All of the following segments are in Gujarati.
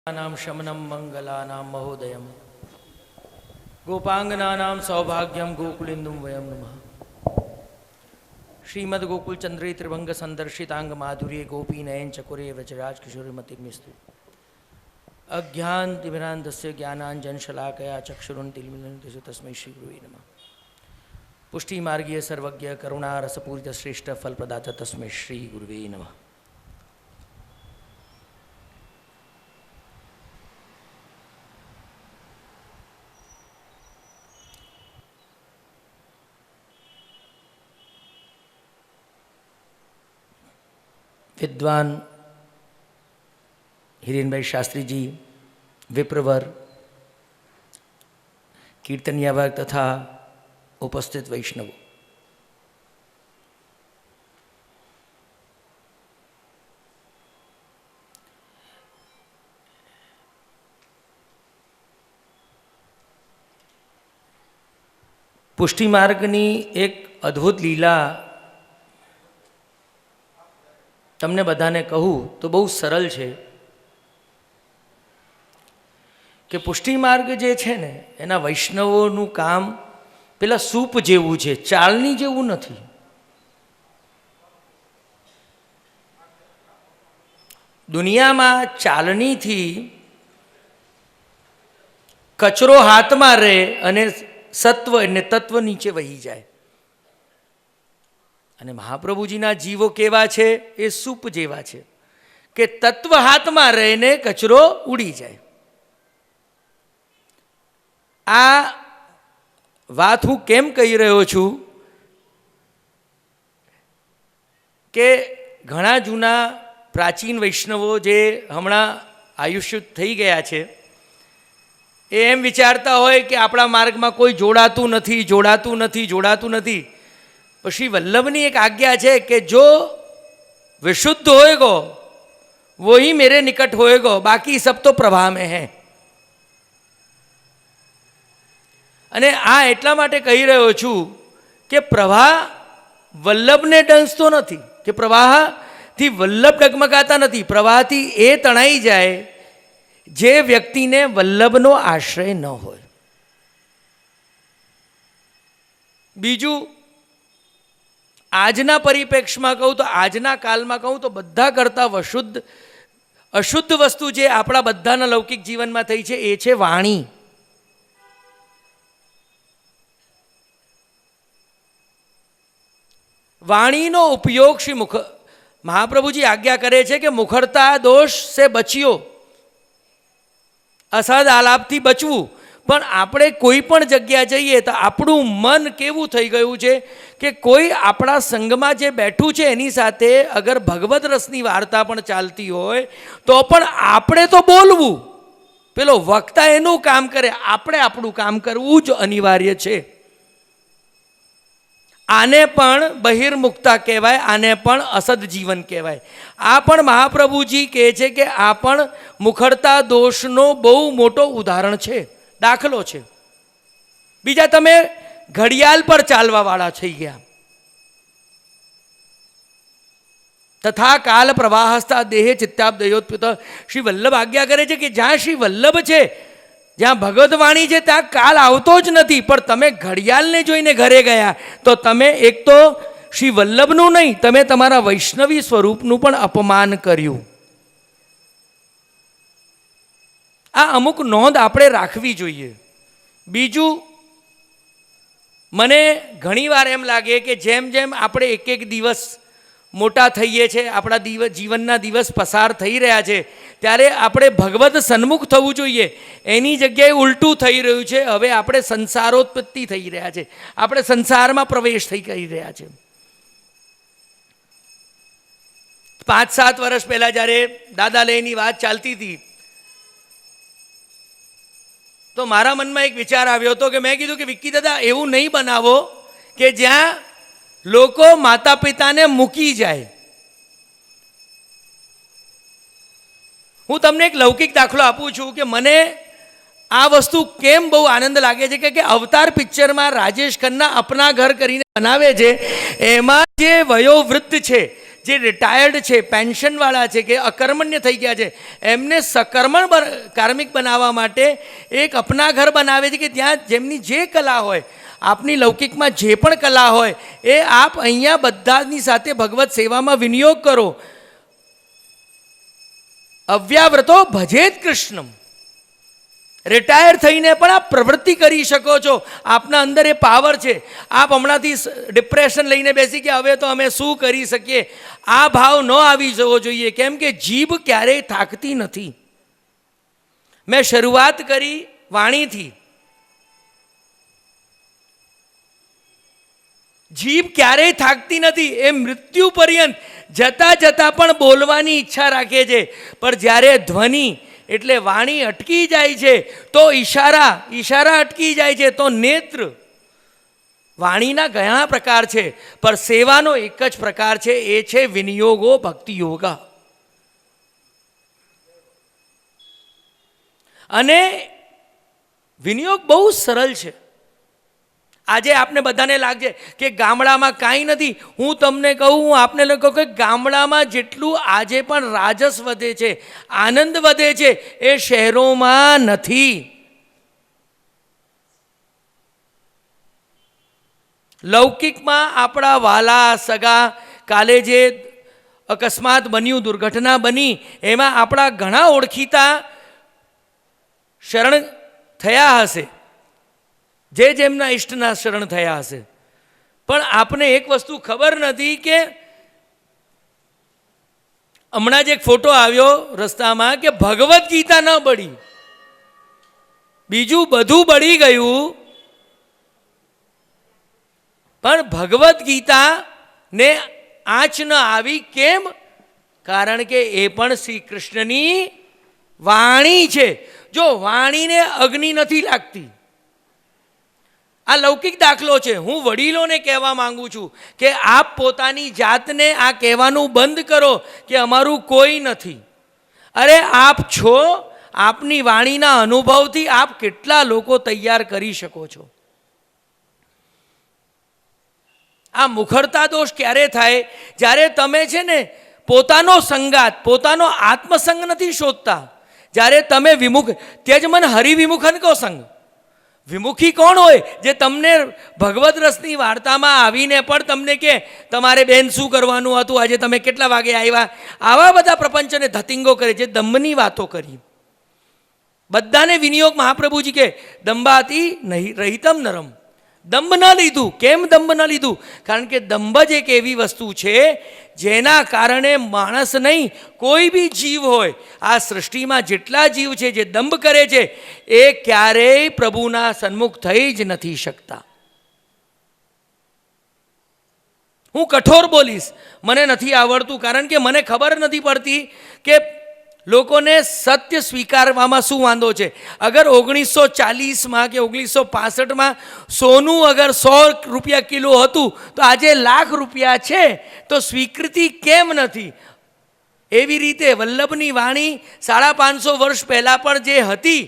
नाम शमनम मंगलानां महोदयम गोपांगनानां सौभाग्यम गोकुलिंदुम वयम नमः। श्रीमद गोकुल चंद्रे त्रिभंग संदर्शितांग माधुर्य गोपी नयन चकुरे व्रजराज किशोरीमतिर्मिस्तु अज्ञान तिमिरांधस्य ज्ञानांजन शलाकया चक्षुरुन्मीलितं तस्मै श्री गुरुवे नमः। पुष्टि मार्गीय सर्वज्ञ करुणा रसपूरित श्रेष्ठ फलप्रदाता तस्मै श्री गुरुवे नमः। विद्वान हिरेनभाई शास्त्री जी, विप्रवर, कीर्तनिया वर्ग तथा उपस्थित वैष्णवों, पुष्टि मार्गनी एक अद्भुत लीला तमने बधाने कहूँ तो बहुत सरल है कि पुष्टि मार्ग जे छे ने एना वैष्णवोनुं काम पेला सूप जेवुं छे, चाळनी जेवुं नथी। दुनियामां चालनीथी कचरो हाथमां रहे अने सत्व अने तत्व नीचे वही जाए। અને મહાપ્રભુજીના જીવો કેવા છે? એ સૂપ જેવા છે કે તત્વ હાથમાં રહીને કચરો ઉડી જાય। આ વાત હું કેમ કહી રહ્યો છું કે ઘણા જૂના પ્રાચીન વૈષ્ણવો જે હમણાં આયુષ્યુત થઈ ગયા છે એ એમ વિચારતા હોય કે આપણા માર્ગમાં કોઈ જોડાતું નથી। श्री वल्लभनी एक आज्ञा है कि जो विशुद्ध होएगो वो ही मेरे निकट होएगो, बाकी सब तो प्रवाह में है। अने आ एटला माटे कही रह्यो छूं कि प्रवाह वल्लभ ने डंसतो नथी, कि प्रवाह थी वल्लभ डगमगाता नथी। प्रवाह थी ए तणाई जाए जे व्यक्ति ने वल्लभनो आश्रय न होय। बीजू आजना परिप्रेक्ष्य में कहूँ तो आजना काल में कहूँ तो बधा करता अशुद्ध वस्तु जे आपड़ा बधाना लौकिक जीवन में थई छे ए छे वाणी। वाणीनो उपयोग श्री महाप्रभुजी आज्ञा करे छे कि मुखरता दोष से बचियो, असद आलापथी बचवू। पण आपणे कोई पण जग्या जईए तो आपणुं मन केवुं थई गयुं छे कि कोई आपणा संगमां जे बैठुं छे एनी साथे अगर भगवत रसनी वार्ता पण चालती होय तो पण आपणे तो बोलवुं, पेलो वक्ता एनुं काम करे, आपणे आपणुं काम करवुं ज अनिवार्य छे। आने पण बहिर्मुक्ता कहेवाय, आने पण असद जीवन कहेवाय। आ पण महाप्रभुजी कहे छे कि आ पण मुखरता दोषनो बहु मोटो उदाहरण छे, दाखलो छे। बीजा तमे घड़ियाल पर चालवा वाला थई गया। तथा काल प्रवाहस्था देहे चित्ताब्दयोत्प्युत। श्री वल्लभ आज्ञा करे छे कि ज्यां श्री वल्लभ छे, ज्यां भगवतवाणी छे त्यां काल आवतो ज नथी। पर तमे घड़ियालने जोईने घरे गया तो तमे एक तो श्री वल्लभनुं नहीं, तमे तमारा वैष्णवी स्वरूपनुं पण अपमान कर्युं। आ अमुक नोंध आपणे राखवी जोईए। बीजू मने घणी वार एम लागे कि जेम जेम आपणे एक एक दिवस मोटा थईए छे, आपणा जीवनना दिवस पसार थई रह्या छे, त्यारे आपणे भगवत सन्मुख थवुं जोईए। एनी जग्याए उल्टुं थई रह्युं छे। हवे आपणे संसारोत्पत्ति थई रह्या छे, आपणे संसारमां प्रवेश थई करी रह्या छे। 5-7 वर्ष पहला ज्यारे दादालयनी वात चालती थी तो मारा मन में एक विचार आव्यो तो कि मैं कीधुं कि विक्की दादा एवं नहीं बनावो कि ज्यां लोको माता पिता ने मूकी जाए। हूँ तमने एक लौकिक दाखलो आपू छूं कि मने आ वस्तु केम बहु आनंद लागे छे कि अवतार पिक्चर में राजेश खन्ना अपना घर करीने बनावे छे, एमां जे वयोवृद्ध छे જે રિટાયર્ડ છે, પેન્શનવાળા છે કે અકર્મણ્ય થઈ ગયા છે, એમને સકર્મણ કાર્મિક બનાવવા માટે એક અપના ઘર બનાવે છે કે ત્યાં જેમની જે કલા હોય, આપની લૌકિકમાં જે પણ કલા હોય એ આપ અહીંયા બધાની સાથે ભગવત સેવામાં વિનિયોગ કરો. અવ્યાવ્રતો ભજેત કૃષ્ણમ. રિટાયર થઈને પણ આપ પ્રવૃત્તિ કરી શકો છો. આપના અંદર એ પાવર છે. આપ હમણાંથી ડિપ્રેશન લઈને બેસી કે હવે તો અમે શું કરી શકીએ, આ ભાવ ન આવી જવો જોઈએ. કેમ કે જીભ ક્યારેય થાકતી નથી. મેં શરૂઆત કરી વાણીથી. જીભ ક્યારેય થાકતી નથી. એ મૃત્યુ પર્યંત જતા જતા પણ બોલવાની ઈચ્છા રાખે છે. પણ જ્યારે ધ્વનિ એટલે વાણી અટકી જાય છે તો ઈશારા અટકી જાય છે તો નેત્ર. વાણીના ઘણા પ્રકાર છે પણ સેવાનો એક જ પ્રકાર છે, એ છે વિનિયોગો ભક્તિ યોગા. અને વિનિયોગ બહુ સરળ છે. આજે આપને બધાને લાગે કે ગામડામાં કાંઈ નથી. હું તમને કહું, હું આપને કહું કે ગામડામાં જેટલું આજે પણ રાજસ વધે છે, આનંદ વધે છે, એ શહેરોમાં નથી. લૌકિકમાં આપણા વાલા સગા, કાલે જે અકસ્માત બન્યું, દુર્ઘટના બની, એમાં આપણા ઘણા ઓળખીતા શરણ થયા હશે, જે જેમના ઈષ્ટના શરણ થયા હશે. પણ આપને એક વસ્તુ ખબર નથી કે હમણાં જ એક ફોટો આવ્યો રસ્તામાં કે ભગવદ્ ગીતા ન બળી, બીજું બધું બળી ગયું, પણ ભગવદ્ ગીતાને આંચ ન આવી. કેમ? કારણ કે એ પણ શ્રી કૃષ્ણની વાણી છે. જો વાણીને અગ્નિ નથી લાગતી. આ લૌકિક દાખલો છે. હું વડીલોને કહેવા માંગુ છું કે આપ પોતાની જાતને આ કહેવાનું બંધ કરો કે અમારું કોઈ નથી. અરે આપ છો. આપની વાણીના અનુભવથી આપ કેટલા લોકો તૈયાર કરી શકો છો. આ મુખરતા દોષ ક્યારે થાય? જ્યારે તમે છે ને પોતાનો સંગાત, પોતાનો આત્મસંગ નથી શોધતા. જ્યારે તમે વિમુખ, તેજ મન હરિવિમુખન કો સંગ. વિમુખી કોણ હોય? જે તમને ભગવદ રસની વાર્તામાં આવીને પણ તમને કે તમારે બેન શું કરવાનું હતું, આજે તમે કેટલા વાગે આવ્યા, આવા બધા પ્રપંચને ધતિંગો કરે, જે દંભની વાતો કરી. બધાને વિનિયોગ મહાપ્રભુજી કે દંભાતી નહીં રહિતમ નરમ. દંભ ન લીધું. કેમ દંભ ન લીધું? કારણ કે દંભ જ એક એવી વસ્તુ છે જેના કારણે માણસ નહીં, કોઈ બી જીવ હોય, આ સૃષ્ટિમાં જેટલા જીવ છે જે દંભ કરે છે એ ક્યારેય પ્રભુના સન્મુખ થઈ જ નથી શકતા. હું કઠોર બોલીશ, મને નથી આવડતું, કારણ કે મને ખબર નથી પડતી કે લોકોને સત્ય સ્વીકારવામાં શું વાંધો છે. અગર 1940માં કે 1965માં સોનું અગર 100 રૂપિયા કિલો હતું તો આજે લાખ રૂપિયા છે, તો સ્વીકૃતિ કેમ નથી? એવી રીતે વલ્લભની વાણી 550 વર્ષ પહેલાં પણ જે હતી,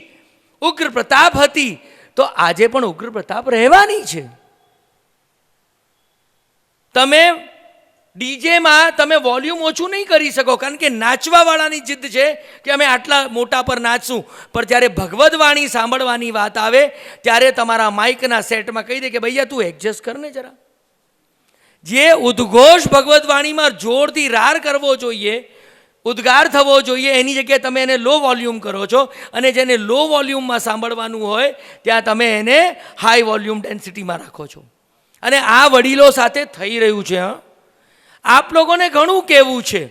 ઉગ્ર પ્રતાપ હતી, તો આજે પણ ઉગ્ર પ્રતાપ રહેવાની છે. તમે ડીજેમાં તમે વોલ્યુમ ઓછું નહીં કરી શકો, કારણ કે નાચવાવાળાની જીદ છે કે અમે આટલા મોટા પર નાચશું. પણ જ્યારે ભગવદ વાણી સાંભળવાની વાત આવે ત્યારે તમારા માઇકના સેટમાં કહી દે કે ભૈયા તું એડજસ્ટ કર ને જરા. જે ઉદ્ઘોષ ભગવદ વાણીમાં જોરથી રાર કરવો જોઈએ, ઉદ્ગાર થવો જોઈએ, એની જગ્યાએ તમે એને લો વોલ્યુમ કરો છો. અને જેને લો વોલ્યુમમાં સાંભળવાનું હોય ત્યાં તમે એને હાઈ વોલ્યુમ ડેન્સિટીમાં રાખો છો. અને આ વડીલો સાથે થઈ રહ્યું છે. આપ લોકોને ઘણું કહેવું છે,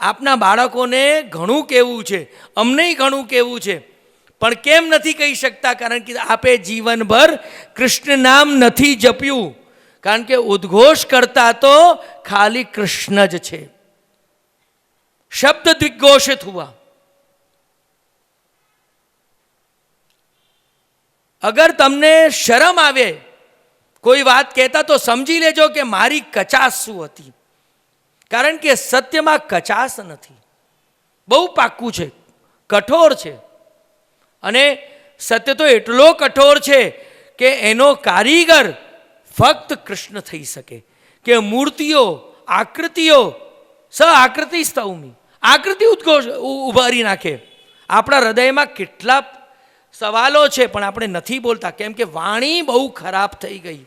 આપના બાળકોને ઘણું કહેવું છે, અમને ઘણું કહેવું છે, પણ કેમ નથી કહી શકતા? કારણ કે આપે જીવનભર કૃષ્ણ નામ નથી જપ્યું. કારણ કે ઉદ્ઘોષ કરતા તો ખાલી કૃષ્ણ જ છે. શબ્દ દિગ્ઘોષિત હુઆ. અગર તમને શરમ આવે કોઈ વાત કહેતા તો સમજી લેજો કે મારી કચાસ શું હતી. કારણ કે સત્યમાં કચાસ નથી. બહુ પાક્કું છે, કઠોર છે. અને સત્ય તો એટલો કઠોર છે કે એનો કારીગર ફક્ત કૃષ્ણ થઈ શકે. કે મૂર્તિઓ આકૃતિઓ સ આકૃતિ સ્તવમી, આકૃતિ ઉદ્ઘોષ ઉભારી નાખે. આપણા હૃદયમાં કેટલા સવાલો છે પણ આપણે નથી બોલતા, કેમ કે વાણી બહુ ખરાબ થઈ ગઈ.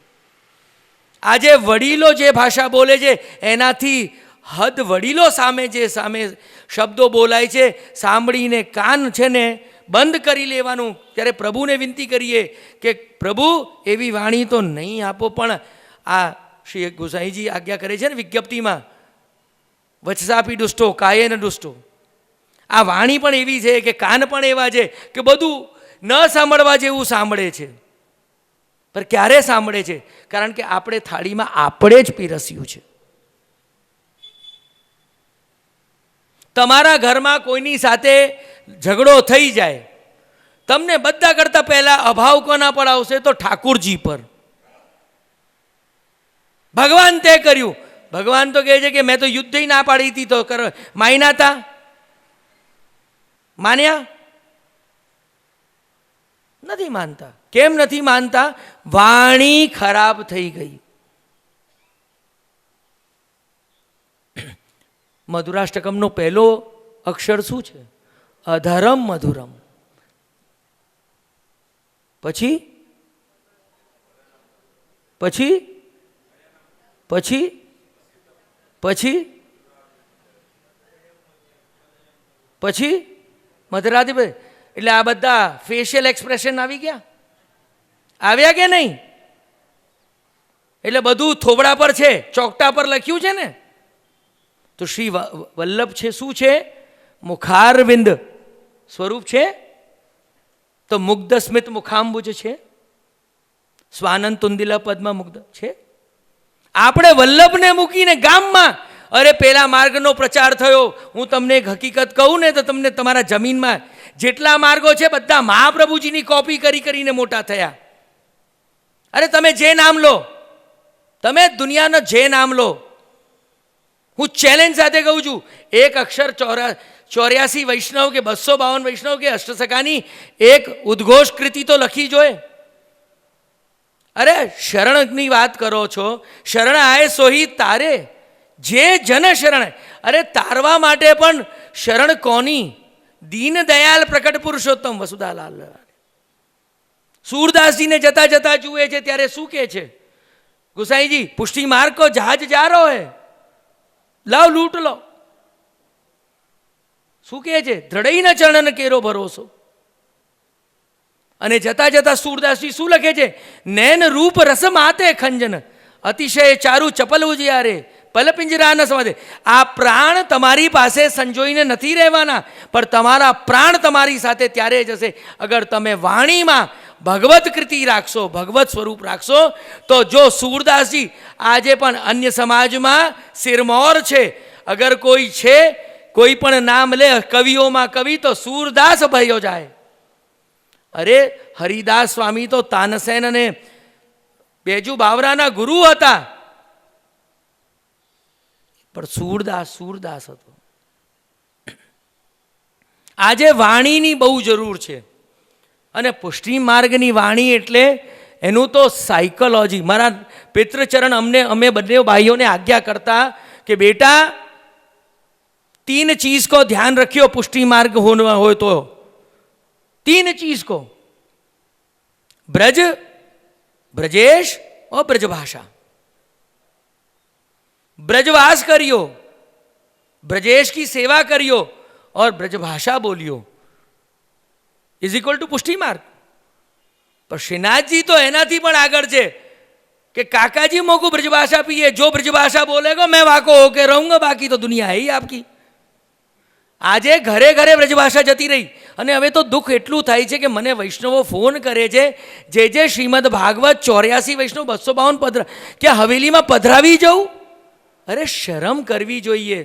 આજે વડીલો જે ભાષા બોલે છે એનાથી હદ વડીલો સામે શબ્દો બોલાય છે, સાંભળીને કાન છે ને બંધ કરી લેવાનું. ત્યારે પ્રભુને વિનંતી કરીએ કે પ્રભુ એવી વાણી તો નહીં આપો. પણ આ શ્રી ગોસાઈજી આજ્ઞા કરે છે ને વિજ્ઞપ્તિમાં, વચસાપી દુષ્ટો કાયેન દુષ્ટો. આ વાણી પણ એવી છે કે કાન પણ એવા છે કે બધું ન સાંભળવા જેવું સાંભળે છે. પણ ક્યારે સાંભળે છે? કારણ કે આપણે થાળીમાં આપણે જ પીરસ્યું છે. તમારા ઘરમાં કોઈની સાથે ઝઘડો થઈ જાય, તમને બધા કરતા પહેલા અભાવ કોના પર આવશે? તો ઠાકુરજી પર. ભગવાન તે કર્યું. ભગવાન તો કહે છે કે મેં તો યુદ્ધ ના પાડી હતી, તો માયના હતા? માન્યા નથી માનતા. કેમ નથી માનતા? વાણી ખરાબ થઈ ગઈ. મધુરાષ્ટકમનો પહેલો અક્ષર શું છે? અધરમ મધુરમ. પછી પછી પછી પછી પછી મધરાધિ. એટલે આ બધા ફેશિયલ એક્સપ્રેશન આવી ગયા, આવ્યા કે નહીં? એટલે બધું થોબડા પર છે, ચોકટા પર લખ્યું છે ને. તો શ્રી વલ્લભ છે શું છે? મુખારવિંદ સ્વરૂપ છે. તો મુગ્ધ સ્મિત મુખાંબુજ છે, સ્વાનંદ તુંદિલ પદ્મ મુગ્ધ છે. આપણે વલ્લભને મૂકીને ગામમાં, અરે પેલા માર્ગનો પ્રચાર થયો. હું તમને એક હકીકત કહું ને તો તમને તમારા જમીનમાં જેટલા માર્ગો છે બધા મહાપ્રભુજીની કોપી કરીને મોટા થયા. અરે તમે જે નામ લો, તમે દુનિયાનો જે નામ લો, હું ચેલેન્જ સાથે કહું છું, એક અક્ષર 84 વૈષ્ણવ કે 252 વૈષ્ણવ કે અષ્ટસખાની એક ઉદ્ઘોષ કૃતિ તો લખી જોઈએ. અરે શરણની વાત કરો છો, શરણ આય સોહી તારે, જે જન શરણ. અરે તારવા માટે પણ શરણ કોની? દીન દયાલ પ્રકટ પુરુષોત્તમ વસુધાલાલ. सूरदासजी ने जता जता जुए छे त्यारे शू के छे? गुसाई जी पुष्टि मार्ग को जहाज जा रहो है, लाव लूट लो. शू के छे? दृढ़ई न चरण केरो भरोसो. अने जता जता सूरदासजी शू लखे छे? नैन रूप रस माते खंजन, अतिशय चारु चपल उजियारे, पल पिंजरा न समाधे. आ प्राण तमारी पासे संजोईने नथी रहेवाना, पर तमारा प्राण तमारी साथे त्यारे जशे अगर तमे वाणीमां भगवत कृति राखशो, भगवत स्वरूप राखशो. तो जो सूरदास जी आजे पण अन्य समाज में सिरमौर छे, अगर कोई छे कोई पण नाम ले कविओं में कवि तो सूरदास भयो जाए. अरे हरिदास स्वामी तो तानसेन ने बेजू बावराना गुरु हता, पर सूरदास हतो. आजे वाणीनी बहु जरूर छे. અને પુષ્ટિ માર્ગની વાણી એટલે એનું તો સાયકોલોજી. મારા પિતૃચરણ અમે બંને ભાઈઓને આજ્ઞા કરતા કે બેટા 3 चीज को ध्यान रखियो पुष्टि मार्ग होना हो तो. 3 चीज को, ब्रज, ब्रजेश और ब्रजभाषा. ब्रजवास करियो, ब्रजेश की सेवा करियो और ब्रजभाषा बोलियो, इज इक्वल टू पुष्टि मार्ग. पर श्रीनाथ जी तो एनाथी पण आगळ छे कि काकाजी मोकू ब्रजभाषा पीए, जो ब्रजभाषा बोलेगा मैं वाको होके रहूंगा, बाकी तो दुनिया है ही आपकी. आजे घरे घरे ब्रजभाषा जती रही. अने हवे तो दुख एटलुं थाय छे कि मने वैष्णवो फोन करे छे, जे श्रीमद भागवत 84 वैष्णव 252 पधरा क्या हवेली में पधरावी जाऊं? अरे शरम करवी जोईए.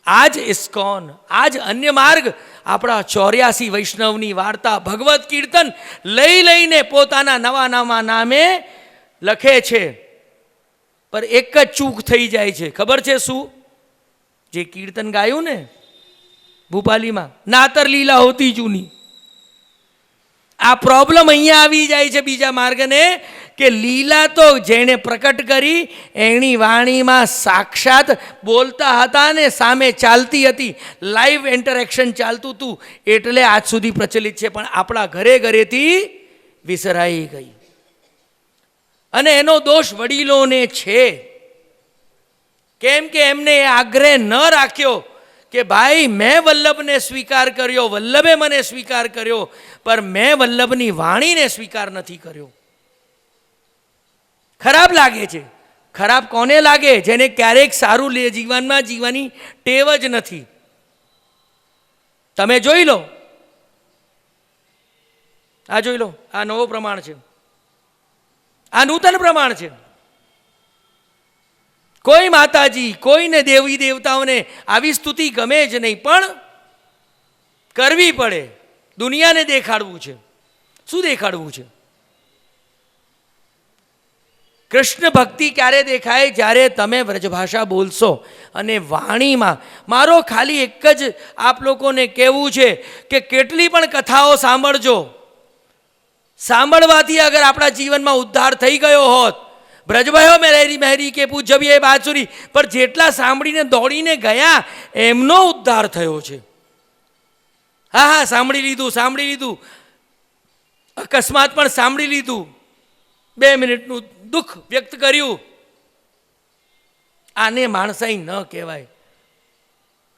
आज इस्कॉन, आज अन्य मार्ग आपड़ा 84 वैष्णवनी वार्ता भगवत कीर्तन लई लईने पोताना नवा नवा नामे लखे छे. पर एक ज चूक थई जाय छे. खबर छे शू? जे कीर्तन गायुं ने भूपाली में, नातर लीला होती जूनी. आ प्रॉब्लम अहींया आवी जाय छे बीजा मार्ग ने કે લીલા તો જેણે પ્રકટ કરી એની વાણીમાં સાક્ષાત બોલતા હતા ને સામે ચાલતી હતી, લાઈવ ઇન્ટરેક્શન ચાલતું હતું, એટલે આજ સુધી પ્રચલિત છે. પણ આપણા ઘરે ઘરેથી વિસરાઈ ગઈ અને એનો દોષ વડીલોને છે. કેમ કે એમને એ આગ્રહ ન રાખ્યો કે ભાઈ મેં વલ્લભને સ્વીકાર કર્યો, વલ્લભે મને સ્વીકાર કર્યો, પણ મેં વલ્લભની વાણીને સ્વીકાર નથી કર્યો. ખરાબ લાગે છે. ખરાબ કોને લાગે? જેને ક્યારેક સારું જીવનમાં જીવવાની ટેવ જ નથી. તમે જોઈ લો, આ જોઈ લો, આ નવો પ્રમાણ છે, આ નૂતન પ્રમાણ છે. કોઈ માતાજી, કોઈને દેવી દેવતાઓને આવી સ્તુતિ ગમે જ નહીં, પણ કરવી પડે. દુનિયાને દેખાડવું છે. શું દેખાડવું છે? કૃષ્ણ ભક્તિ ક્યારે દેખાય? જ્યારે તમે વ્રજભાષા બોલશો અને વાણીમાં. મારો ખાલી એક જ આપ લોકોને કહેવું છે કે કેટલી પણ કથાઓ સાંભળજો. સાંભળવાથી અગર આપણા જીવનમાં ઉદ્ધાર થઈ ગયો હોત, બ્રજભયો મેરી મહેરી કે પૂજ્યવી એ બાજુરી, પણ જેટલા સાંભળીને દોડીને ગયા એમનો ઉદ્ધાર થયો છે. હા, સાંભળી લીધું, અકસ્માત પણ સાંભળી લીધું, 2 મિનિટનું દુઃખ વ્યક્ત કર્યું. આને માણસાઈ ન કહેવાય.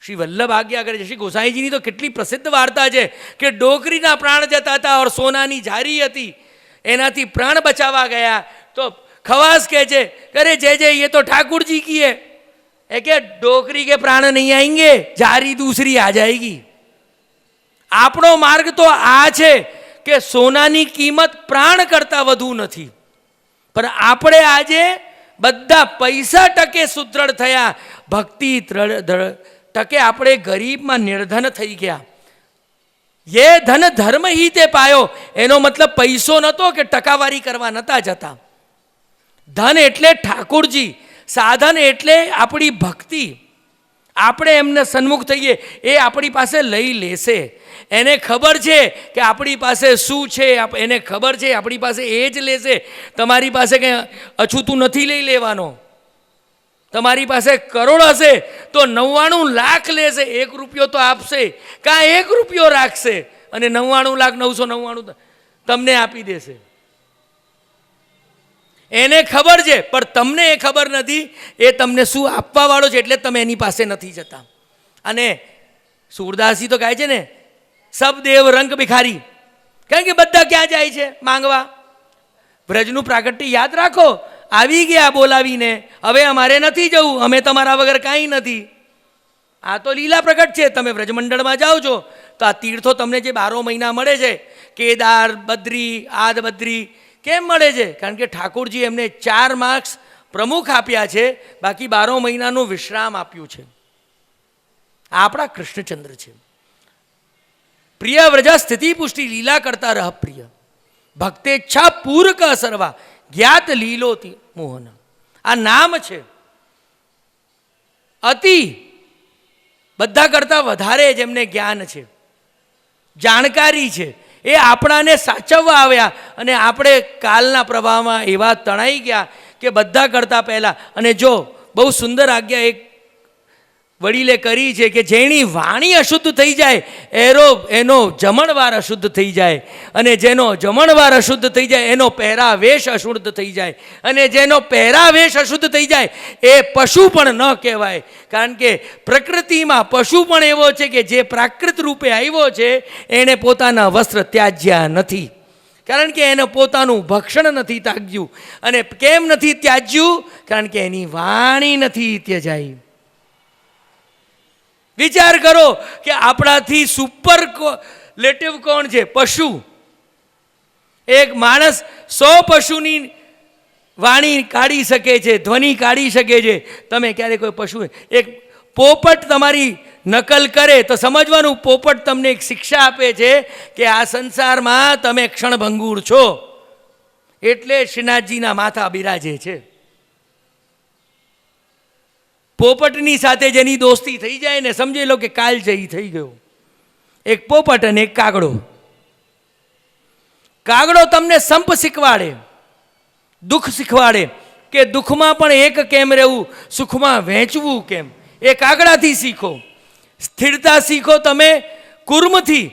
શ્રી વલ્લભ આજ્ઞા કરે છે. શ્રી ગોસાઈજીની તો કેટલી પ્રસિદ્ધ વાર્તા છે કે ડોકરીના પ્રાણ જતા હતા और સોનાની જારી હતી, એનાથી પ્રાણ બચાવવા ગયા તો खवास कह जे अरे जय जय ये तो ठाकुर जी की है कि डोकरी के प्राण नहीं आएंगे, जारी दूसरी आ जाएगी. આપણો માર્ગ તો આ છે કે સોનાની કિંમત પ્રાણ કરતા વધુ નથી, પણ આપણે આજે બધા પૈસા ટકે સુદૃઢ થયા, ભક્તિ ટકે આપણે ગરીબમાં નિર્ધન થઈ ગયા. ये धन धर्म ही ते पायो, એનો મતલબ પૈસો નહોતો કે ટકાવારી કરવા નતા જતા. ધન એટલે ઠાકોરજી, સાધન એટલે આપણી ભક્તિ. આપણે એમને સન્મુખ થઈએ, એ આપણી પાસે લઈ લેશે. એને ખબર છે કે આપણી પાસે શું છે, એને ખબર છે આપણી પાસે એ જ લેશે. તમારી પાસે કંઈ અછૂતું નથી લઈ લેવાનો. તમારી પાસે કરોડ હશે તો 99 લાખ લેશે, 1 રૂપિયો તો આપશે, કાં 1 રૂપિયો રાખશે અને 99,999 તમને આપી દેશે. એને ખબર છે, પણ તમને એ ખબર નથી એ તમને શું આપવા વાળો છે, એટલે તમે એની પાસે નથી જતા. અને સુરદાસજી તો કહે છે ને, સબ દેવ રંગ ભિખારી, કારણ કે બધા ક્યાં જાય છે માંગવા. વ્રજનું પ્રાગટ્ય યાદ રાખો, આવી ગયા બોલાવીને, હવે અમારે નથી જવું, અમે તમારા વગર કાંઈ નથી. આ તો લીલા પ્રગટ છે. તમે વ્રજમંડળમાં જાઓ છો તો આ તીર્થો તમને જે 12 મહિના મળે છે, કેદાર, બદ્રી, આદ બદ્રી, કેમ મળે છે? કારણ કે ઠાકોરજી એમને 4 માર્ક્સ પ્રમુખ આપ્યા છે, બાકી 12 મહિનાનું વિશ્રામ આપ્યું છે. આપણા કૃષ્ણચંદ્ર છે. પ્રિય વ્રજા સ્થિતિ પુષ્ટિ લીલા કરતા રહ પ્રિય, ભક્તેચ્છા પૂરક સર્વા જ્ઞાત લીલોતી મોહન. આ નામ છે. અતિ બધા કરતા વધારે જેમને જ્ઞાન છે, જાણકારી છે, એ આપણાને સાચવવા આવ્યા અને આપણે કાલના પ્રવાહમાં એવા તણાઈ ગયા કે બધા કરતાં પહેલાં. અને જો બહુ સુંદર આજ્ઞા એક વડીલે કરી છે કે જેની વાણી અશુદ્ધ થઈ જાય એનો જમણવાર અશુદ્ધ થઈ જાય, અને જેનો જમણવાર અશુદ્ધ થઈ જાય એનો પહેરાવેશ અશુદ્ધ થઈ જાય, અને જેનો પહેરાવેશ અશુદ્ધ થઈ જાય એ પશુ પણ ન કહેવાય. કારણ કે પ્રકૃતિમાં પશુ પણ એવો છે કે જે પ્રાકૃત રૂપે આવ્યો છે, એણે પોતાના વસ્ત્ર ત્યાજ્યા નથી, કારણ કે એને પોતાનું ભક્ષણ નથી ત્યાજ્યું. અને કેમ નથી ત્યાજ્યું? કારણ કે એની વાણી નથી ત્યજાઈ. વિચાર કરો કે આપણાથી સુપરલેટિવ કોણ છે? પશુ. એક માણસ 100 પશુની વાણી કાઢી શકે છે, ધ્વનિ કાઢી શકે છે. તમે ક્યારે કોઈ પશુ, એક પોપટ તમારી નકલ કરે તો સમજવાનું, પોપટ તમને એક શિક્ષા આપે છે કે આ સંસારમાં તમે ક્ષણભંગુર છો, એટલે શ્રીનાથજીના માથા બિરાજે છે. પોપટની સાથે જેની દોસ્તી થઈ જાય ને, સમજી લો કે કાલજયી થઈ ગયો. એક પોપટ અને એક કાગડો. કાગડો તમને સંપ શીખવાડે, દુઃખ શીખવાડે કે દુઃખમાં પણ એક કેમ રહેવું, સુખમાં વહેંચવું કેમ. એ કાગડાથી શીખો. સ્થિરતા શીખો તમે કુર્મથી.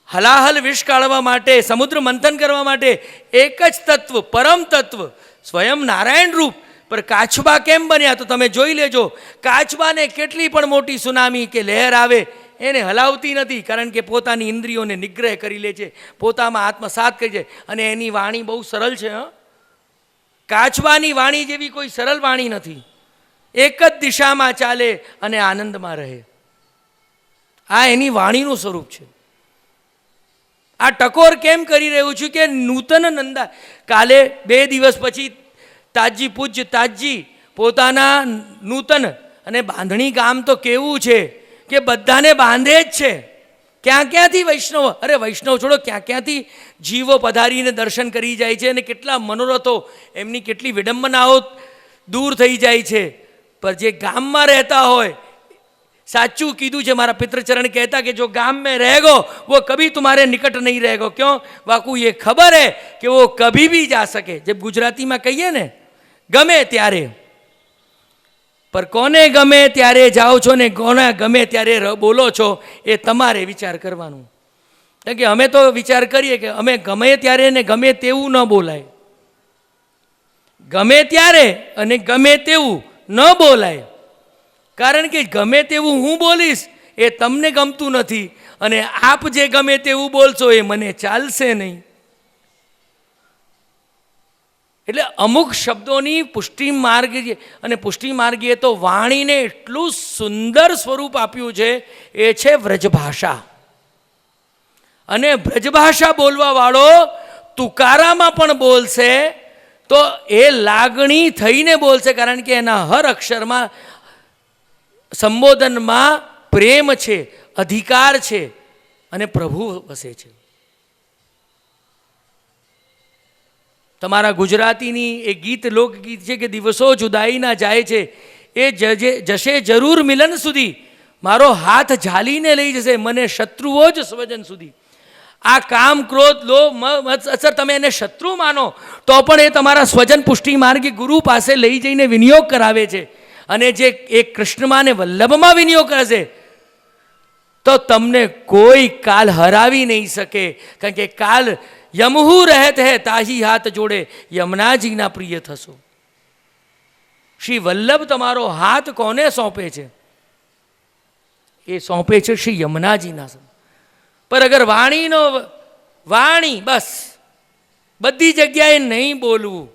હલાહલ વિષ કાઢવા માટે, સમુદ્ર મંથન કરવા માટે એક જ તત્વ, પરમ તત્વ, સ્વયં નારાયણ રૂપ પર કાચબા કેમ બન્યા? તો તમે જોઈ લેજો, કાચબાને કેટલી પણ મોટી સુનામી કે લહેર આવે એને હલાવતી નથી, કારણ કે પોતાની ઇન્દ્રિયોને નિગ્રહ કરી લે છે, પોતામાં આત્મસાત કરી છે. અને એની વાણી બહુ સરળ છે. કાચબાની વાણી જેવી કોઈ સરળ વાણી નથી. એક જ દિશામાં ચાલે અને આનંદમાં રહે. આ એની વાણીનું સ્વરૂપ છે. આ ટકોર કેમ કરી રહ્યું છું કે નૂતન નંદા, કાલે 2 દિવસ પછી તાજી પૂજ્ય તાજી પોતાના નૂતન, અને બાંધણી ગામ તો કેવું છે કે બધાને બાંધે જ છે. ક્યાંથી વૈષ્ણવ, અરે વૈષ્ણવ છોડો, ક્યાંથી જીવો પધારીને દર્શન કરી જાય છે, અને કેટલા મનોરથો, એમની કેટલી વિડંબનાઓ દૂર થઈ જાય છે. પર જે ગામમાં રહેતા હોય, સાચું કીધું છે મારા પિતૃચરણ કહેતા કે જો ગામ में रहेगो वो कभी तुम्हारे निकट नहीं रहेगो. क्यों? वाकू ये खबर है कि वो कभी भी जा सके. जब गुजरातीમાં કહીએ ને ગમે ત્યારે, પર કોને ગમે ત્યારે જાઓ છો ને કોને ગમે ત્યારે બોલો છો એ તમારે વિચાર કરવાનું. કારણ કે અમે તો વિચાર કરીએ કે અમે ગમે ત્યારે ને ગમે તેવું ન બોલાય. ગમે ત્યારે અને ગમે તેવું ન બોલાય. કારણ કે ગમે તેવું હું બોલીશ એ તમને ગમતું નથી, અને આપ જે ગમે તેવું બોલશો એ મને ચાલશે નહીં. એટલે અમુક શબ્દોની પુષ્ટિ માર્ગ, અને પુષ્ટિ માર્ગીએ તો વાણીને એટલું સુંદર સ્વરૂપ આપ્યું છે, એ છે વ્રજભાષા. અને વ્રજભાષા બોલવા વાળો તુકારામાં પણ બોલશે તો એ લાગણી થઈને બોલશે, કારણ કે એના હર અક્ષરમાં સંબોધનમાં પ્રેમ છે, અધિકાર છે, અને પ્રભુ વસે છે. તમારા ગુજરાતીની એક ગીત, લોકગીત છે કે દિવસો જુદાઈના જાય છે, એ જશે જરૂર મિલન સુધી, મારો હાથ ઝાલીને લઈ જશે મને શત્રુઓ જ સ્વજન સુધી. આ કામ, ક્રોધ, લોભ, અસર તમે એને શત્રુ માનો તો પણ એ તમારા સ્વજન પુષ્ટિ માર્ગે ગુરુ પાસે લઈ જઈને વિનિયોગ કરાવે છે. અને જે એક કૃષ્ણમાં ને વલ્લભમાં વિનિયોગ કરશે તો તમને કોઈ કાલ હરાવી નહીં શકે. કારણ કે કાલ યમહુ રહેત હે તાહી હાથ જોડે યમુનાજીના પ્રિય થશો. શ્રી વલ્લભ તમારો હાથ કોને સોંપે છે? એ સોંપે છે શ્રી યમુનાજીના. પર અગર વાણી બસ બધી જગ્યાએ નહીં બોલવું,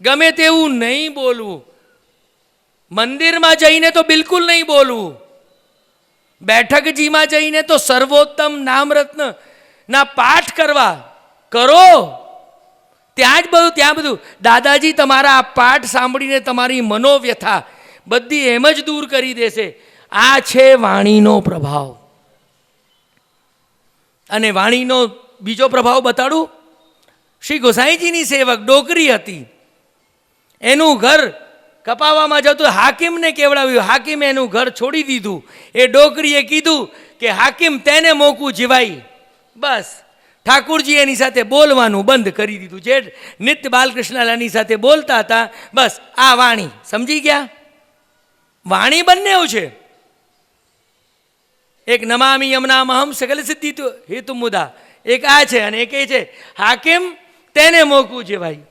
ગમે તેવું નહીં બોલવું, મંદિરમાં જઈને તો બિલકુલ નહીં બોલવું, બેઠકજીમાં જઈને તો સર્વોત્તમ નામરત્ન ના પાઠ કરવા કરો, ત્યાં બધું દાદાજી તમારા આ પાઠ સાંભળીને તમારી મનોવ્યથા બધી એમ જ દૂર કરી દેશે. આ છે વાણીનો પ્રભાવ. અને વાણીનો બીજો પ્રભાવ બતાડું. શ્રી ગોસાઈજીની સેવક ડોકરી હતી, એનું ઘર કપાવામાં જતું, હાકીમને કેવડાવ્યું, હાકીમે એનું ઘર છોડી દીધું. એ ડોકરીએ કીધું કે હાકીમ તેને મોકું જીવાઈ. બસ ઠાકુરજી એની સાથે બોલવાનું બંધ કરી દીધું. જે નિત્ય બાલકૃષ્ણલાલની સાથે બોલતા હતા, બસ આ વાણી. સમજી ગયા? વાણી બંને છે. એક નમામિ યમનામહમ સકલ સિદ્ધિ હેતુ મુદા, એક આ છે, અને એક એ છે હાકીમ તેને મોકું જીવાઈ.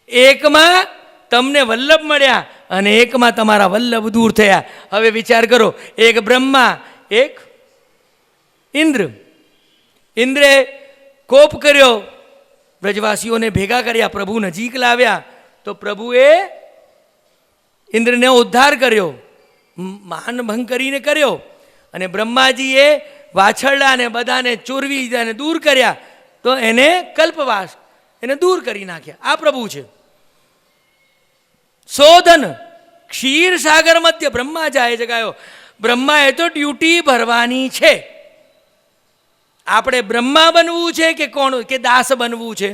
એકમાં તમને વલ્લભ મળ્યા અને એકમાં તમારા વલ્લભ દૂર થયા. હવે વિચાર કરો, એક બ્રહ્મા, એક ઇન્દ્ર. ઇન્દ્રે કોપ કર્યો, વ્રજવાસીઓને ભેગા કર્યા, પ્રભુ નજીક લાવ્યા, તો પ્રભુએ ઇન્દ્રને ઉદ્ધાર કર્યો, માનભંગ કરીને કર્યો. અને બ્રહ્માજીએ વાછરડાને બધાને ચોરવી દીધા અને દૂર કર્યા, તો એને કલ્પવાસ, એને દૂર કરી નાખ્યા. આ પ્રભુ છે. શોધન ક્ષીર સાગર મધ્ય બ્રહ્મા જાય જગાયો. બ્રહ્માએ તો ડ્યુટી ભરવાની છે. આપણે બ્રહ્મા બનવું છે કે કોણ, કે દાસ બનવું છે?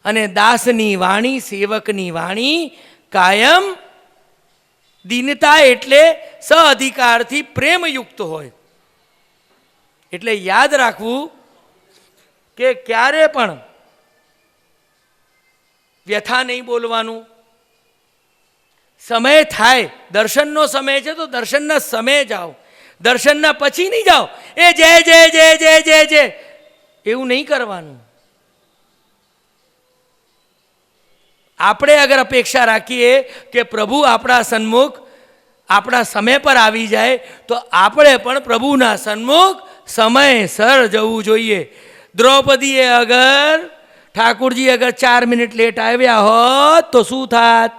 અને દાસની વાણી, સેવકની વાણી કાયમ દીનતા એટલે સઅધિકારથી પ્રેમયુક્ત હોય. એટલે યાદ રાખવું કે ક્યારે પણ વ્યથા નહીં બોલવાનું. સમય થાય, દર્શનનો સમય છે તો દર્શનના સમયે જાઓ, દર્શનના પછી નહીં જાઓ એ જય જય જય જય જય જય, એવું નહીં કરવાનું. આપણે અગર અપેક્ષા રાખીએ કે પ્રભુ આપણા સન્મુખ આપણા સમય પર આવી જાય તો આપણે પણ પ્રભુના સન્મુખ સમયસર જવું જોઈએ. દ્રૌપદીએ અગર ઠાકુરજી અગર 4 મિનિટ લેટ આવ્યા હોત તો શું થાત?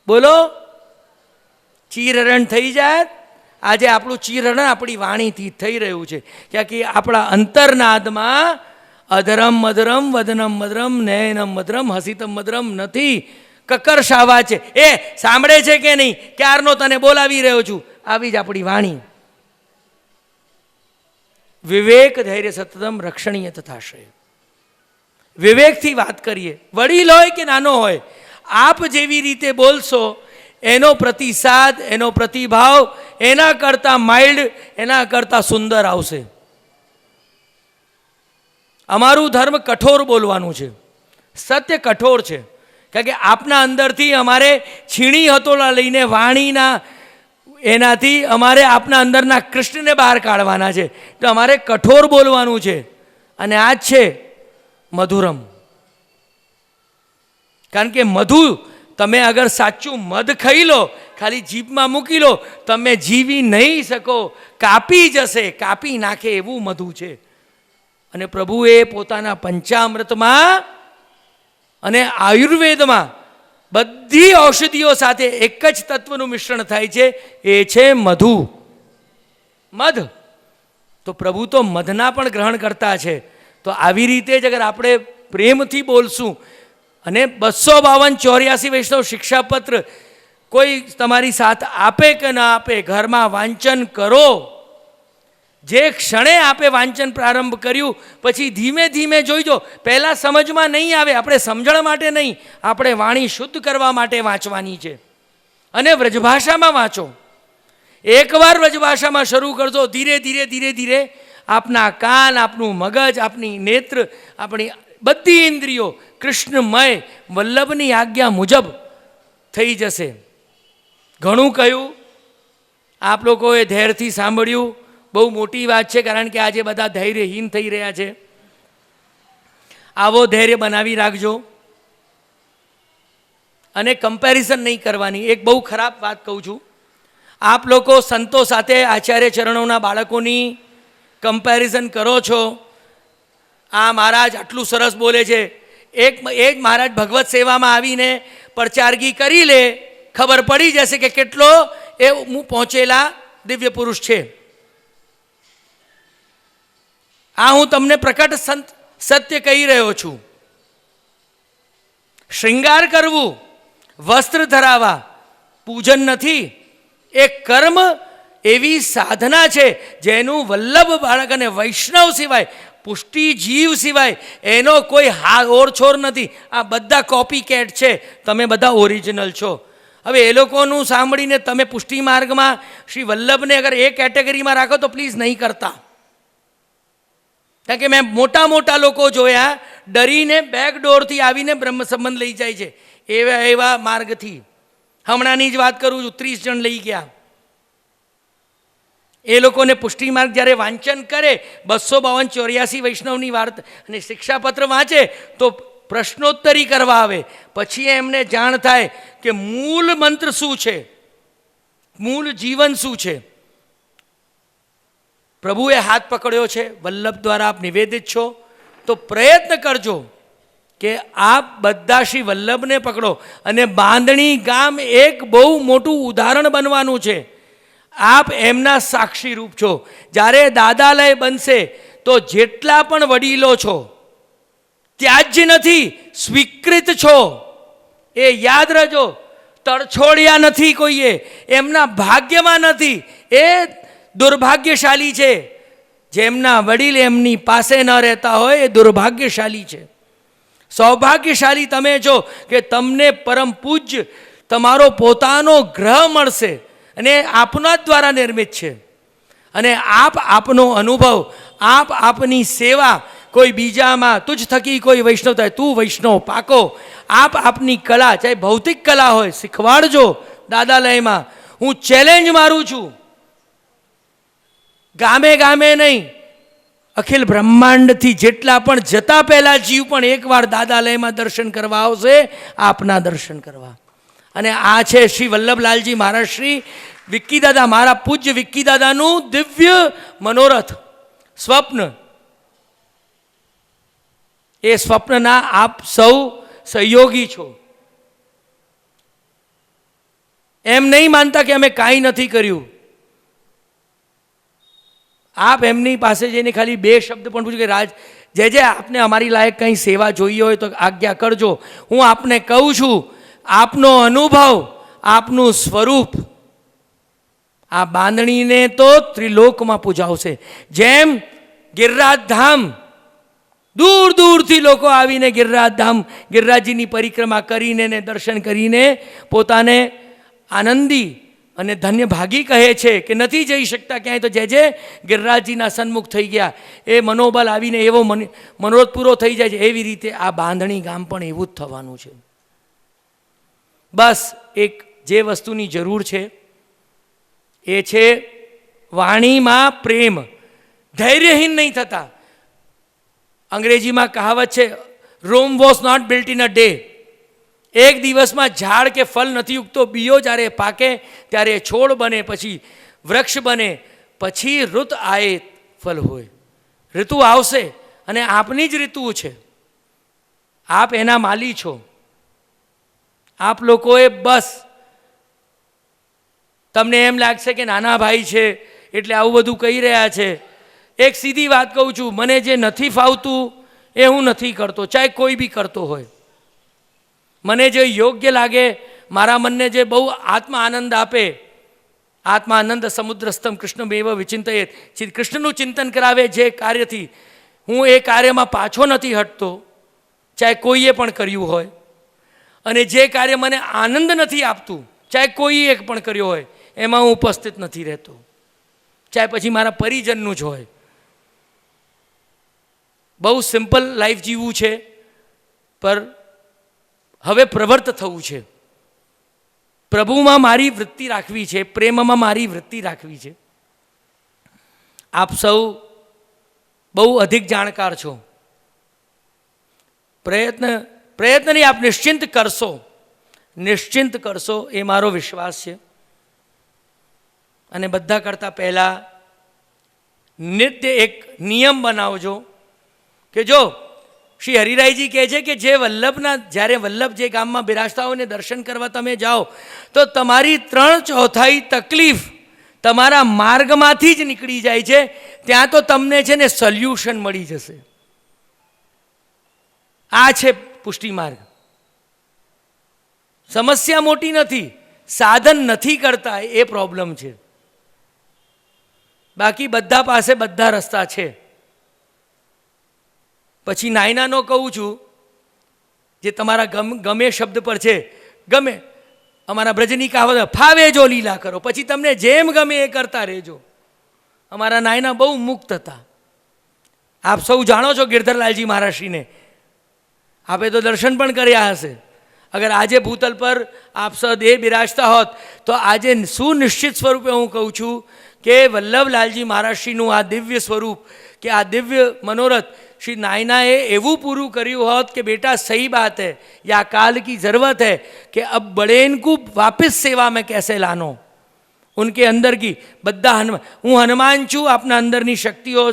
બોલો, ચીરહરણ થઈ જાત. આજે આપણું ચીરહરણ આપણી વાણીથી થઈ રહ્યું છે, ક્યાં કે આપણા અંતરનાદમાં અધરમ મધરમ વદનમ મધરમ નયનમ મધરમ હસિતમ મધરમ નથી, કકરશાવા છે. એ સાંભળે છે કે નહીં? ક્યારનો તને બોલાવી રહ્યો છું. આવી જ આપણી વાણી. વિવેક ધૈર્ય સતતમ રક્ષણીય તથાશ્રય. વિવેકથી વાત કરીએ, વડીલ હોય કે નાનો હોય, આપ જેવી રીતે બોલશો એનો પ્રતિસાદ, એનો પ્રતિભાવ એના કરતાં માઇલ્ડ, એના કરતાં સુંદર આવશે. અમારું ધર્મ કઠોર બોલવાનું છે, સત્ય કઠોર છે, કારણ કે આપના અંદરથી અમારે છીણી હતોલા લઈને વાણીના એનાથી અમારે આપના અંદરના કૃષ્ણને બહાર કાઢવાના છે, તો અમારે કઠોર બોલવાનું છે. અને આ જ છે મધુરમ. કારણ કે મધુ, તમે અગર સાચું મધ ખાઈ લો, ખાલી જીભમાં મૂકી લો, તમે જીવી નહીં શકો, કાપી જશે, કાપી નાખે એવું મધુ છે. અને પ્રભુએ પોતાના પંચામૃતમાં અને આયુર્વેદમાં બધી ઔષધિઓ સાથે એક જ તત્વનું મિશ્રણ થાય છે, એ છે મધુ. મધ તો પ્રભુ તો મધના પણ ગ્રહણ કરતા છે. તો આવી રીતે જ અગર આપણે પ્રેમથી બોલશું, અને 252-84 વૈષ્ણવ શિક્ષાપત્ર કોઈ તમારી સાથ આપે કે ના આપે, ઘરમાં વાંચન કરો. જે ક્ષણે આપે વાંચન પ્રારંભ કર્યું પછી ધીમે ધીમે જોઈજો. પહેલાં સમજમાં નહીં આવે, આપણે સમજણ માટે નહીં, આપણે વાણી શુદ્ધ કરવા માટે વાંચવાની છે. અને વ્રજભાષામાં વાંચો. એકવાર વ્રજભાષામાં શરૂ કરજો, ધીરે ધીરે ધીરે ધીરે આપના કાન, આપનું મગજ, આપની નેત્ર, આપણી બધી ઇન્દ્રિયો કૃષ્ણમય વલ્લભની આજ્ઞા મુજબ થઈ જશે. ઘણું કહ્યું, આપ લોકોએ ધૈર્યથી સાંભળ્યું, બહુ મોટી વાત છે, કારણ કે આજે બધા ધૈર્યહીન થઈ રહ્યા છે. આવો ધૈર્ય બનાવી રાખજો અને કમ્પેરિઝન નહીં કરવાની. એક બહુ ખરાબ વાત કહું છું, આપ લોકો સંતો સાથે આચાર્ય ચરણોના બાળકોની કમ્પેરિઝન કરો છો. આ મહારાજ આટલું સરસ બોલે છે, એક મહારાજ ભગવત સેવામાં આવીને પરચારગી કરી લે, ખબર પડી જશે કે કેટલો એ હું પહોંચેલા દિવ્ય પુરુષ છે. આ હું તમને પ્રકટ સત્ય કહી રહ્યો છું. શ્રૃંગાર કરવું, વસ્ત્ર ધરાવવા પૂજન નથી, એ કર્મ એવી સાધના છે જેનું વલ્લભ બાળક અને વૈષ્ણવ સિવાય, પુષ્ટિ જીવ સિવાય એનો કોઈ ઓરછોર નથી. આ બધા કોપી કેટ છે, તમે બધા ઓરિજિનલ છો. હવે એ લોકોનું સાંભળીને તમે પુષ્ટિ માર્ગમાં શ્રી વલ્લભને અગર એ કેટેગરીમાં રાખો તો પ્લીઝ નહીં કરતા. કારણ કે મેં મોટા મોટા લોકો જોયા, ડરીને બેકડોરથી આવીને બ્રહ્મ સંબંધ લઈ જાય છે, એવા માર્ગથી. હમણાંની જ વાત કરું છું, 30 જણ લઈ ગયા. એ લોકોને પુષ્ટિ માર્ગ જ્યારે વાંચન કરે, 252-84 વૈષ્ણવની વાર્તા અને શિક્ષાપત્ર વાંચે તો પ્રશ્નોત્તરી કરવા આવે, પછી એમને જાણ થાય કે મૂળ મંત્ર શું છે, મૂળ જીવન શું છે. પ્રભુએ હાથ પકડ્યો છે, વલ્લભ દ્વારા આપ નિવેદિત છો, તો પ્રયત્ન કરજો કે આપ બધા શ્રી વલ્લભને પકડો. અને બાંધણી ગામ એક બહુ મોટું ઉદાહરણ બનવાનું છે. આપ એમના સાક્ષી રૂપ છો. જ્યારે દાદાલય બનશે તો જેટલા પણ વડીલો છો, ત્યાજ્ય નથી, સ્વીકૃત છો, એ યાદ રહેજો. તરછોડ્યા નથી કોઈએ, એમના ભાગ્યમાં નથી, એ દુર્ભાગ્યશાળી છે. જેમના વડીલ એમની પાસે ન રહેતા હોય એ દુર્ભાગ્યશાળી છે. સૌભાગ્યશાળી તમે છો કે તમને પરમ પૂજ્ય તમારો પોતાનો ગ્રહ મળશે, અને આપના જ દ્વારા નિર્મિત છે. અને આપ આપનો અનુભવ, આપ આપની સેવા કોઈ બીજામાં તુજ થકી કોઈ વૈષ્ણવ થાય, તું વૈષ્ણવ પાકો. આપ આપની કલા, ચાહે ભૌતિક કલા હોય, શીખવાડજો દાદાલયમાં. હું ચેલેન્જ મારું છું, ગામે ગામે નહીં, અખિલ બ્રહ્માંડથી જેટલા પણ જતા પહેલા જીવ પણ એકવાર દાદાલયમાં દર્શન કરવા આવશે, આપના દર્શન કરવા. અને આ છે શ્રી વલ્લભલાલજી મહારાજ શ્રી વિક્કી દાદા, મારા પૂજ્ય વિક્કી દાદાનું દિવ્ય મનોરથ સ્વપ્ન. એ સ્વપ્નના આપ સૌ સહયોગી છો. એમ નહીં માનતા કે અમે કાંઈ નથી કર્યું. આપ એમની પાસે જઈને ખાલી 2 શબ્દ પણ પૂછ્યું કે રાજ જે આપને અમારી લાયક કંઈ સેવા જોઈએ હોય તો આજ્ઞા કરજો. હું આપને કહું છું, આપનો અનુભવ, આપનું સ્વરૂપ આ બાંધણીને તો ત્રિલોકમાં પૂજાવશે. જેમ ગિરિરાજ ધામ, દૂર દૂરથી લોકો આવીને ગિરિરાજ ધામ, ગિરિરાજજીની પરિક્રમા કરીને ને દર્શન કરીને પોતાને આનંદી અને ધન્ય ભાગી કહે છે કે નથી જઈ શકતા ક્યાંય, તો જે ગિરિરાજજીના સન્મુખ થઈ ગયા એ મનોબલ આવીને એવો મનોરથ પૂરો થઈ જાય છે. એવી રીતે આ બાંધણી ગામ પણ એવું જ થવાનું છે. બસ એક જે વસ્તુની જરૂર છે એ છે વાણીમાં પ્રેમ. ધૈર્યહીન નહીં થતા. અંગ્રેજીમાં કહાવત છે, Rome was not built in a day. એક દિવસમાં ઝાડ કે ફળ નથી ઉગતો. બીયો જ્યારે પાકે ત્યારે છોડ બને, પછી વૃક્ષ બને, પછી ઋત આયે ફળ હોય. ઋતુ આવશે અને આપની જ ઋતુ છે. આપ એના માલી છો. આપ લોકોએ બસ, તમને એમ લાગશે કે નાના ભાઈ છે એટલે આવું બધું કહી રહ્યા છે. એક સીધી વાત કહું છું, મને જે નથી ફાવતું એ હું નથી કરતો, ચાહે કોઈ બી કરતો હોય. મને જે યોગ્ય લાગે, મારા મનને જે બહુ આત્મા આનંદ આપે, આત્મા આનંદ સમુદ્રસ્તમ કૃષ્ણમેવ વિચિંતયેત, કૃષ્ણનું ચિંતન કરાવે જે કાર્યથી, હું એ કાર્યમાં પાછો નથી હટતો, ચાહે કોઈએ પણ કર્યું હોય. અને જે કાર્ય મને આનંદ નથી આપતું, ચાહે કોઈએ પણ કર્યો હોય, એમાં હું ઉપસ્થિત નથી રહેતો, ચાહે પછી મારા પરિજનનું જ હોય. બહુ સિમ્પલ લાઈફ જીવવું છે, પર હવે પ્રવર્ત થવું છે. પ્રભુમાં મારી વૃત્તિ રાખવી છે, પ્રેમમાં મારી વૃત્તિ રાખવી છે. આપ સૌ બહુ અધિક જાણકાર છો. પ્રયત્નની આપ નિશ્ચિંત કરશો એ મારો વિશ્વાસ છે. અને બધા કરતાં પહેલાં નિત્ય એક નિયમ બનાવજો કે જો શ્રી હરિરાયજી કહે છે કે જે વલ્લભના, જ્યારે વલ્લભ જે ગામમાં બિરાજતા હોય ને દર્શન કરવા તમે જાઓ તો તમારી 3/4 તકલીફ તમારા માર્ગમાંથી જ નીકળી જાય છે. ત્યાં તો તમને છે ને સોલ્યુશન મળી જશે. આ છે પુષ્ટિ માર્ગ. સમસ્યા મોટી નથી, સાધન નથી કરતા એ પ્રોબ્લેમ છે. બાકી બધા પાસે બધા રસ્તા છે. પછી નાયનાનો કહું છું, જે તમારા ગમે શબ્દ પર છે, ગમે અમારા બ્રજની કહાવત, ફાવે જો લીલા કરો, પછી તમને જેમ ગમે એ કરતા રહેજો. અમારા નાયના બહુ મુક્ત હતા. આપ સૌ જાણો છો ગિરધરલાલજી મહારાજશ્રીને, આપે તો દર્શન પણ કર્યા હશે. અગર આજે ભૂતલ પર આપ સદેહ બિરાજતા હોત તો આજે સુનિશ્ચિત સ્વરૂપે હું કહું છું કે વલ્લભલાલજી મહારાજશ્રીનું આ દિવ્ય સ્વરૂપ, કે આ દિવ્ય મનોરથ श्री नायना ए एवं पूरू કર્યું હોત કે बेटा सही बात है, या काल की ज़रूरत है कि अब बड़े इनको वापस सेवा में कैसे लानो, उनके अंदर की बद्दा हनुमान, હું હનુમાન છું, આપના અંદરની શક્તિઓ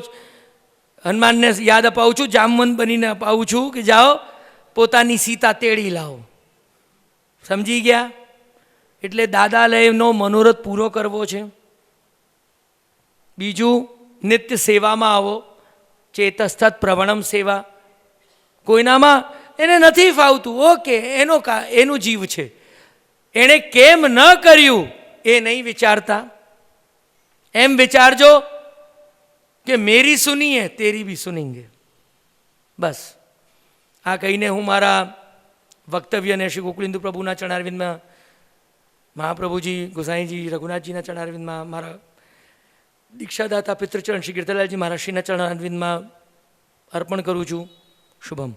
હનુમાનને યાદ અપાવું છું, જામવંત બનીને અપાવું છું કે જાઓ પોતાની સીતા તેડી લાવો. સમજી ગયા? એટલે દાદાલયનો મનોરથ પૂરો કરવો છે. બીજું, નિત્ય સેવામાં આવો. ચેતસ્થત પ્રવણમ સેવા. કોઈનામાં એને નથી ફાવતું, ઓકે, એનું જીવ છે, એણે કેમ ન કર્યું એ નહીં વિચારતા. એમ વિચારજો કે મેરી સુનીએ તેરી ભી સુનેંગે. બસ આ કહીને હું મારા વક્તવ્યને શ્રી ગોકુળેન્દ્ર પ્રભુના ચરણારવિંદમાં, મહાપ્રભુજી ગોસાઈજી રઘુનાથજીના ચરણારવિંદમાં, મારા દીક્ષાદાતા પિતૃચરણ શ્રી ગિરધરલાલજી મહારાજશ્રીના ચરણારવિંદમાં અર્પણ કરું છું. શુભમ.